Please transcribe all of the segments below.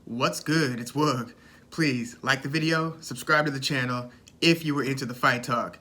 What's good? It's Woog. Please like the video, subscribe to the channel if you were into the fight talk.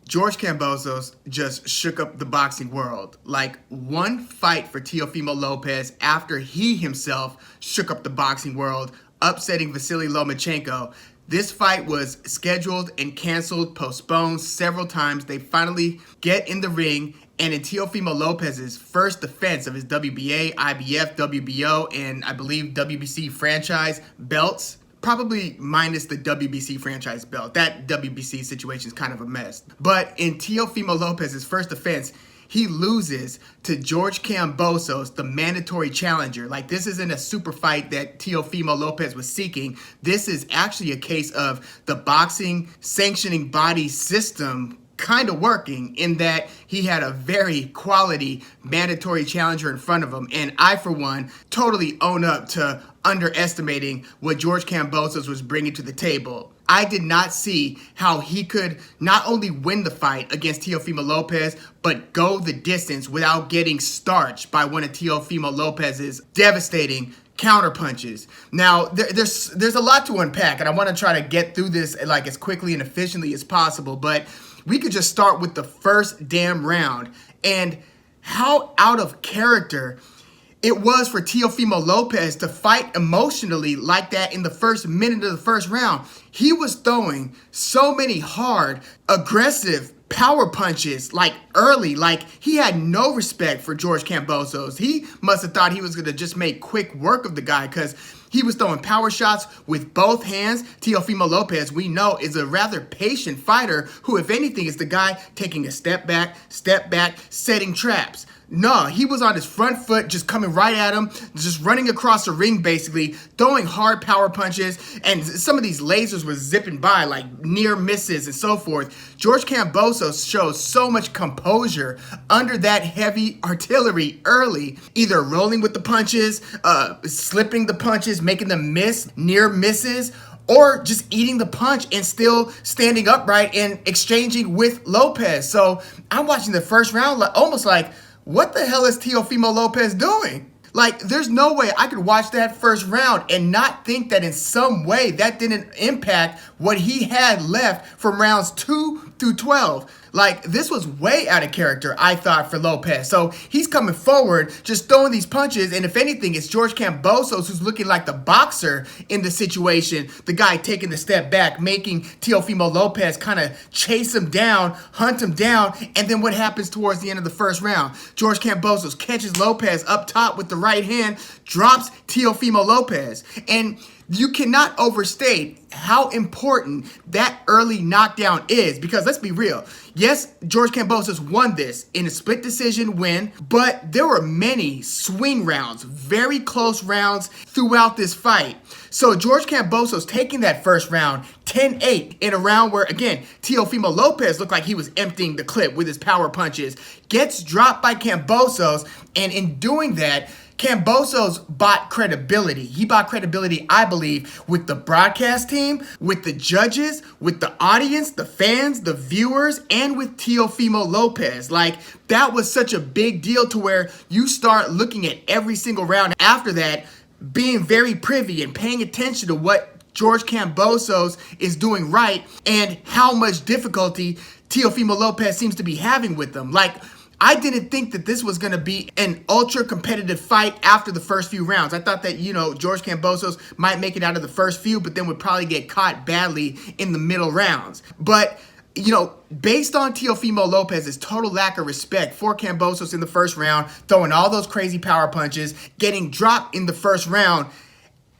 George Kambosos just shook up the boxing world. Like one fight for Teofimo Lopez after he himself shook up the boxing world, upsetting Vasiliy Lomachenko. This fight was scheduled and canceled, postponed several times. They finally get in the ring, and in Teofimo Lopez's first defense of his WBA, IBF, WBO, and I believe WBC franchise belts, probably minus the WBC franchise belt. That WBC situation is kind of a mess. But in Teofimo Lopez's first defense, he loses to George Kambosos, the mandatory challenger. Like, this isn't a super fight that Teofimo Lopez was seeking. This is actually a case of the boxing sanctioning body system kind of working, in that he had a very quality mandatory challenger in front of him. And I, for one, totally own up to underestimating what George Kambosos was bringing to the table. I did not see how he could not only win the fight against Teofimo Lopez, but go the distance without getting starched by one of Teofimo Lopez's devastating counter punches. Now, there's a lot to unpack, and I want to try to get through this like as quickly and efficiently as possible, but we could just start with the first damn round and how out of character it was for Teofimo Lopez to fight emotionally like that in the first minute of the first round. He was throwing so many hard, aggressive power punches like early. Like, he had no respect for George Kambosos. He must have thought he was going to just make quick work of the guy, because he was throwing power shots with both hands. Teofimo Lopez, we know, is a rather patient fighter who, if anything, is the guy taking a step back, setting traps. No, he was on his front foot, just coming right at him, just running across the ring, basically, throwing hard power punches, and some of these lasers were zipping by, like near misses and so forth. George Kambosos shows so much composure under that heavy artillery early, either rolling with the punches, slipping the punches, making them miss, near misses, or just eating the punch and still standing upright and exchanging with Lopez. So I'm watching the first round almost like, what the hell is Teofimo Lopez doing? Like, there's no way I could watch that first round and not think that in some way that didn't impact what he had left from rounds 2 through 12. Like, this was way out of character, I thought, for Lopez. So he's coming forward, just throwing these punches, and if anything, it's George Kambosos who's looking like the boxer in the situation, the guy taking the step back, making Teofimo Lopez kind of chase him down, hunt him down, and then what happens towards the end of the first round? George Kambosos catches Lopez up top with the right hand, drops Teofimo Lopez, and you cannot overstate how important that early knockdown is, because let's be real. Yes, George Kambosos won this in a split decision win, but there were many swing rounds, very close rounds throughout this fight. So George Kambosos taking that first round 10-8 in a round where, again, Teofimo Lopez looked like he was emptying the clip with his power punches, gets dropped by Kambosos, and in doing that, Kambosos bought credibility. He bought credibility, I believe, with the broadcast team, with the judges, with the audience, the fans, the viewers, and with Teofimo Lopez. Like, that was such a big deal to where you start looking at every single round after that, being very privy and paying attention to what George Kambosos is doing right and how much difficulty Teofimo Lopez seems to be having with them. Like, I didn't think that this was going to be an ultra competitive fight after the first few rounds. I thought that, George Kambosos might make it out of the first few, but then would probably get caught badly in the middle rounds. But, based on Teofimo Lopez's total lack of respect for Kambosos in the first round, throwing all those crazy power punches, getting dropped in the first round,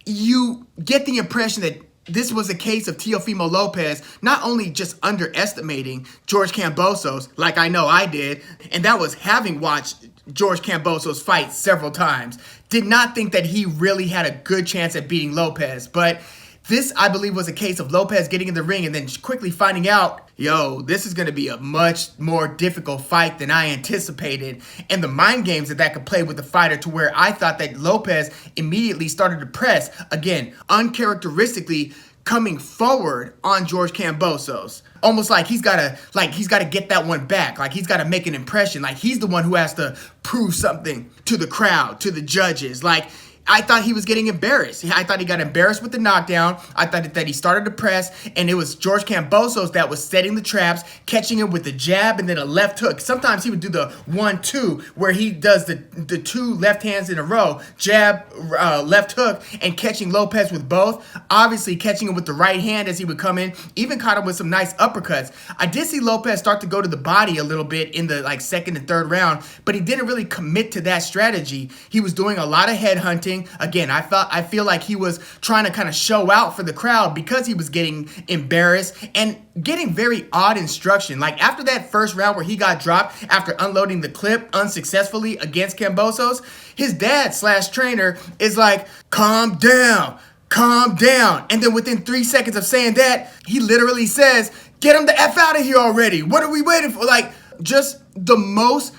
you get the impression that this was a case of Teofimo Lopez not only just underestimating George Kambosos, like I know I did, and that was having watched George Kambosos fight several times, did not think that he really had a good chance at beating Lopez. But this, I believe, was a case of Lopez getting in the ring and then quickly finding out, this is going to be a much more difficult fight than I anticipated. And the mind games that could play with the fighter, to where I thought that Lopez immediately started to press, again, uncharacteristically coming forward on George Kambosos. Almost like he's got to get that one back. Like, he's got to make an impression. Like, he's the one who has to prove something to the crowd, to the judges. Like, I thought he was getting embarrassed. I thought he got embarrassed with the knockdown. I thought that he started to press, and it was George Kambosos that was setting the traps, catching him with the jab and then a left hook. Sometimes he would do the 1-2, where he does the two left hands in a row, jab, left hook, and catching Lopez with both. Obviously catching him with the right hand as he would come in. Even caught him with some nice uppercuts. I did see Lopez start to go to the body a little bit in the second and third round, but he didn't really commit to that strategy. He was doing a lot of head hunting. Again, I feel like he was trying to kind of show out for the crowd because he was getting embarrassed and getting very odd instruction. Like after that first round where he got dropped after unloading the clip unsuccessfully against Kambosos, his dad/trainer is like, calm down. Calm down. And then within 3 seconds of saying that, he literally says, get him the F out of here already. What are we waiting for? Like, just the most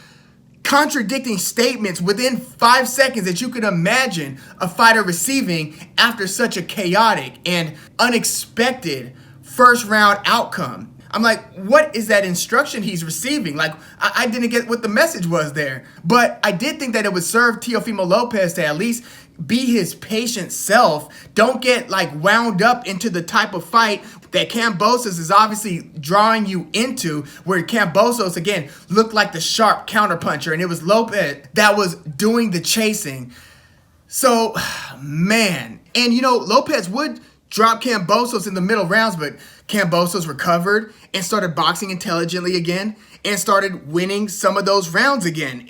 contradicting statements within 5 seconds that you could imagine a fighter receiving after such a chaotic and unexpected first round outcome. I'm like, what is that instruction he's receiving? Like, I didn't get what the message was there. But I did think that it would serve Teofimo Lopez to at least be his patient self. Don't get wound up into the type of fight that Kambosos is obviously drawing you into, where Kambosos, again, looked like the sharp counterpuncher, and it was Lopez that was doing the chasing. So, man. And, Lopez would drop Kambosos in the middle rounds, but Kambosos recovered and started boxing intelligently again and started winning some of those rounds again.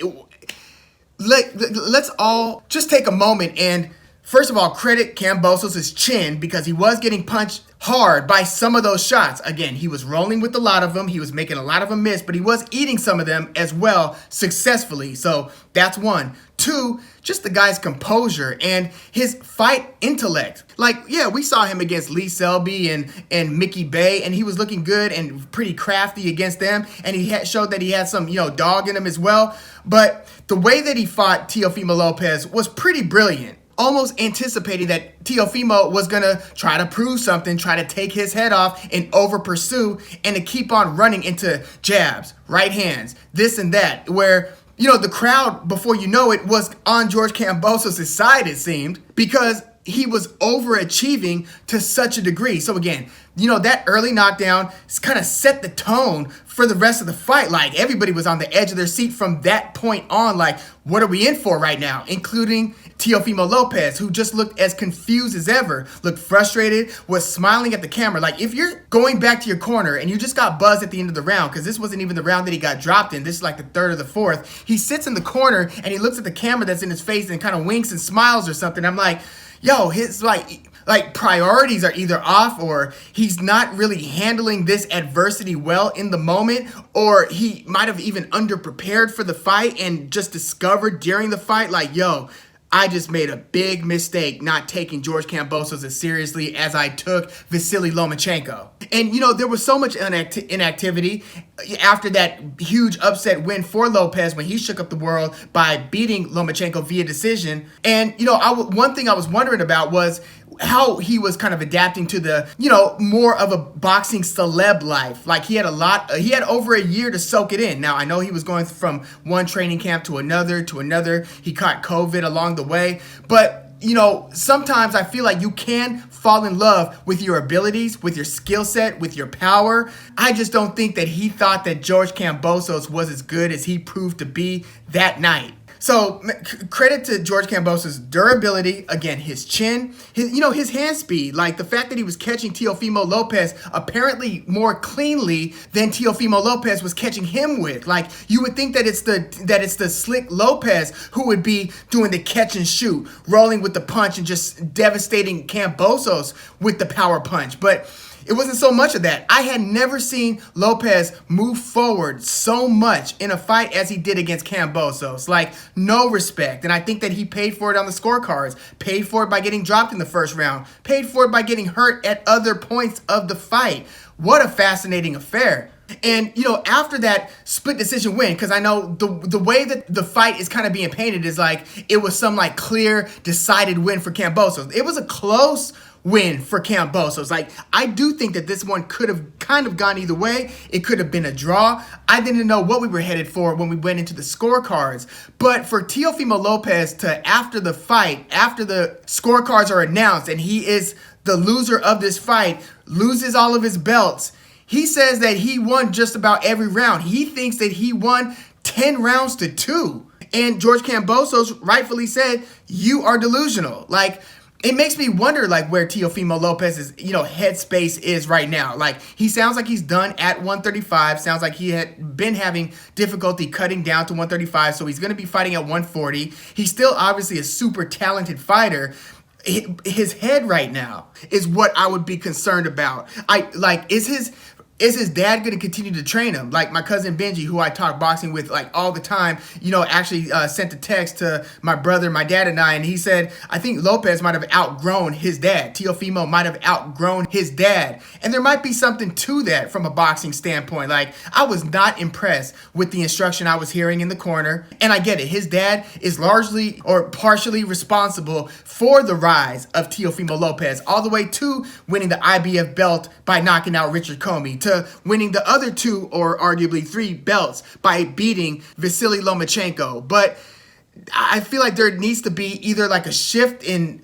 Let's all just take a moment and, first of all, credit Kambosos' chin, because he was getting punched hard by some of those shots. Again, he was rolling with a lot of them. He was making a lot of them miss, but he was eating some of them as well successfully. So that's one. Two, just the guy's composure and his fight intellect. We saw him against Lee Selby and Mickey Bay, and he was looking good and pretty crafty against them. And he showed that he had some, dog in him as well. But the way that he fought Teofimo Lopez was pretty brilliant. Almost anticipating that Teofimo was going to try to prove something, try to take his head off and over pursue, and to keep on running into jabs, right hands, this and that, where, the crowd, before you know it, was on George Kambosos' side, it seemed, because he was overachieving to such a degree. So again, that early knockdown kind of set the tone for the rest of the fight. Everybody was on the edge of their seat from that point on. What are we in for right now? Including Teofimo Lopez, who just looked as confused as ever, looked frustrated, was smiling at the camera. If you're going back to your corner and you just got buzzed at the end of the round, because this wasn't even the round that he got dropped in, this is the third or the fourth, he sits in the corner and he looks at the camera that's in his face and kind of winks and smiles or something. I'm like, yo, his priorities are either off, or he's not really handling this adversity well in the moment, or he might have even underprepared for the fight and just discovered during the fight, yo, I just made a big mistake not taking George Kambosos as seriously as I took Vasiliy Lomachenko. And, there was so much inactivity after that huge upset win for Lopez when he shook up the world by beating Lomachenko via decision. And, one thing I was wondering about was how he was kind of adapting to the, more of a boxing celeb life. He had over a year to soak it in. Now, I know he was going from one training camp to another. He caught COVID along the way. But, sometimes I feel like you can fall in love with your abilities, with your skill set, with your power. I just don't think that he thought that George Kambosos was as good as he proved to be that night. So credit to George Kambosos' durability, again, his chin, his hand speed, the fact that he was catching Teofimo Lopez apparently more cleanly than Teofimo Lopez was catching him with. You would think that it's the slick Lopez who would be doing the catch and shoot, rolling with the punch and just devastating Kambosos with the power punch. But it wasn't so much of that. I had never seen Lopez move forward so much in a fight as he did against Kambosos. No respect. And I think that he paid for it on the scorecards, paid for it by getting dropped in the first round, paid for it by getting hurt at other points of the fight. What a fascinating affair. And, after that split decision win, because I know the way that the fight is kind of being painted is it was some clear, decided win for Kambosos. It was a close win for Kambosos. Like, I do think that this one could have kind of gone either way. It could have been a draw. I didn't know what we were headed for when we went into the scorecards. But for Teofimo Lopez to, after the fight, after the scorecards are announced and he is the loser of this fight, loses all of his belts, he says that he won just about every round. He thinks that he won 10 rounds to 2. And George Kambosos rightfully said, you are delusional. Like, it makes me wonder, like, where Teofimo Lopez's, headspace is right now. Like, he sounds like he's done at 135. Sounds like he had been having difficulty cutting down to 135, so he's going to be fighting at 140. He's still obviously a super talented fighter. His head right now is what I would be concerned about. Is his dad going to continue to train him? Like my cousin Benji, who I talk boxing with like all the time, actually sent a text to my brother, my dad, and I, and he said, I think Lopez might have outgrown his dad. Teofimo might have outgrown his dad. And there might be something to that from a boxing standpoint. Like, I was not impressed with the instruction I was hearing in the corner. And I get it. His dad is largely or partially responsible for the rise of Teofimo Lopez, all the way to winning the IBF belt by knocking out Richard Comey, to winning the other 2 or arguably 3 belts by beating Vasiliy Lomachenko. But I feel like there needs to be either like a shift in,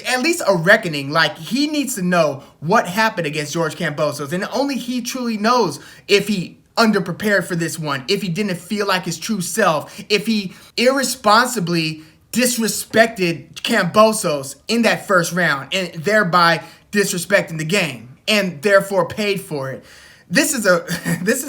at least a reckoning. Like, he needs to know what happened against George Kambosos, and only he truly knows if he underprepared for this one, if he didn't feel like his true self, if he irresponsibly disrespected Kambosos in that first round and thereby disrespecting the game and therefore paid for it. This is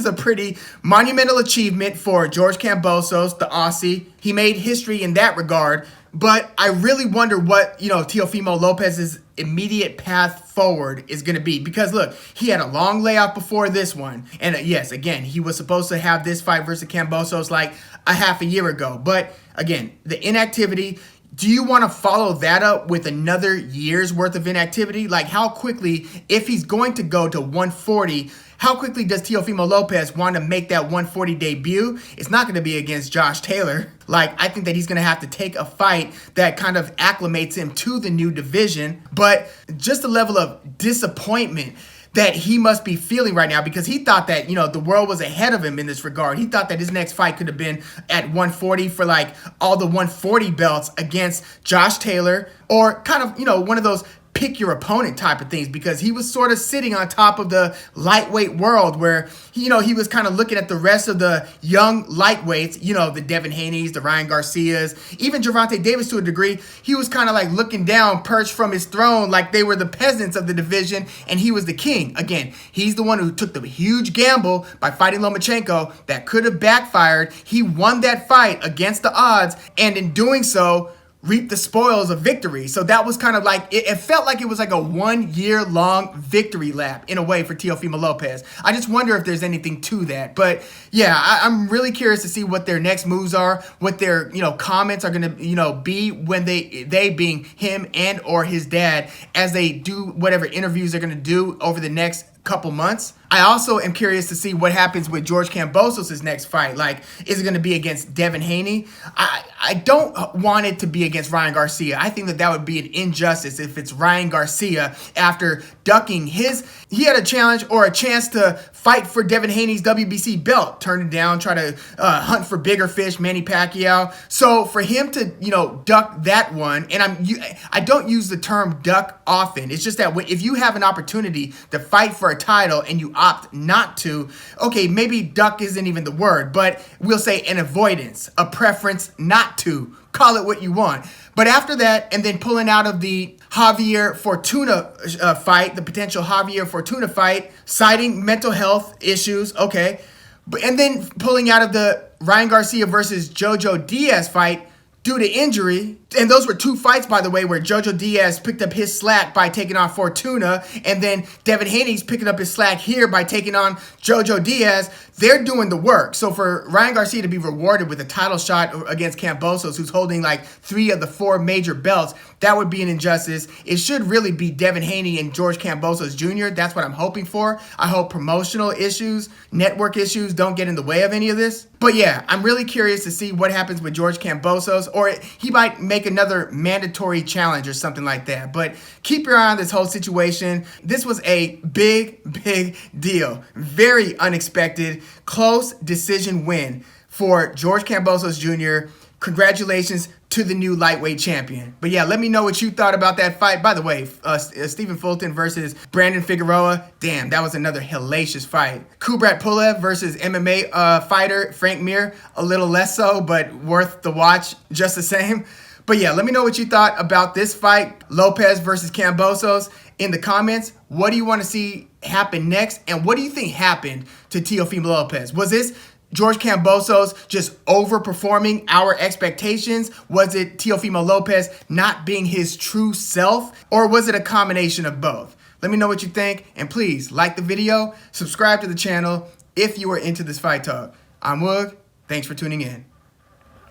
a pretty monumental achievement for George Kambosos, the Aussie. He made history in that regard, but I really wonder what, Teofimo Lopez's immediate path forward is going to be. Because look, he had a long layoff before this one. And yes, again, he was supposed to have this fight versus Kambosos like a half a year ago. But again, the inactivity, do you want to follow that up with another year's worth of inactivity? Like, how quickly, if he's going to go to 140, how quickly does Teofimo Lopez want to make that 140 debut? It's not going to be against Josh Taylor. Like, I think that he's going to have to take a fight that kind of acclimates him to the new division. But just the level of disappointment that he must be feeling right now, because he thought that, the world was ahead of him in this regard. He thought that his next fight could have been at 140 for like all the 140 belts against Josh Taylor, or kind of, one of those pick your opponent type of things, because he was sort of sitting on top of the lightweight world where, he was kind of looking at the rest of the young lightweights, the Devin Haney's, the Ryan Garcias, even Gervonta Davis to a degree. He was kind of like looking down, perched from his throne, like they were the peasants of the division and he was the king. Again, he's the one who took the huge gamble by fighting Lomachenko that could have backfired. He won that fight against the odds, and in doing so, reap the spoils of victory. So that was kind of like, it felt like it was like a 1 year long victory lap in a way for Teofimo Lopez. I just wonder if there's anything to that. But yeah, I'm really curious to see what their next moves are, what their, comments are going to, be when they being him and or his dad, as they do whatever interviews they're going to do over the next couple months. I also am curious to see what happens with George Kambosos' next fight. Like, is it going to be against Devin Haney? I don't want it to be against Ryan Garcia. I think that would be an injustice if it's Ryan Garcia after ducking he had a challenge or a chance to fight for Devin Haney's WBC belt, turned it down, try to hunt for bigger fish, Manny Pacquiao. So for him to, duck that one, and I don't use the term duck often. It's just that if you have an opportunity to fight for a title and you opt not to, okay, maybe duck isn't even the word, but we'll say an avoidance, a preference not to. Call it what you want. But after that, and then pulling out of the Javier Fortuna fight, the potential Javier Fortuna fight, citing mental health issues, okay. And then pulling out of the Ryan Garcia versus Jojo Diaz fight due to injury. And those were 2 fights, by the way, where Jojo Diaz picked up his slack by taking on Fortuna, and then Devin Haney's picking up his slack here by taking on Jojo Diaz. They're doing the work. So for Ryan Garcia to be rewarded with a title shot against Kambosos, who's holding like 3 of the 4 major belts, that would be an injustice. It should really be Devin Haney and George Kambosos Jr. That's what I'm hoping for. I hope promotional issues, network issues don't get in the way of any of this. But yeah, I'm really curious to see what happens with George Kambosos, or he might make make another mandatory challenge or something like that. But keep your eye on this whole situation. This was a big deal. Very unexpected, close decision win for George Kambosos Jr. Congratulations to the new lightweight champion. But yeah, let me know what you thought about that fight. By the way, Stephen Fulton versus Brandon Figueroa. Damn, that was another hellacious fight. Kubrat Pulev versus MMA fighter Frank Mir. A little less so, but worth the watch just the same. But yeah, let me know what you thought about this fight, Lopez versus Kambosos, in the comments. What do you want to see happen next? And what do you think happened to Teofimo Lopez? Was this George Kambosos just overperforming our expectations? Was it Teofimo Lopez not being his true self? Or was it a combination of both? Let me know what you think, and please like the video, subscribe to the channel if you are into this fight talk. I'm Woog. Thanks for tuning in.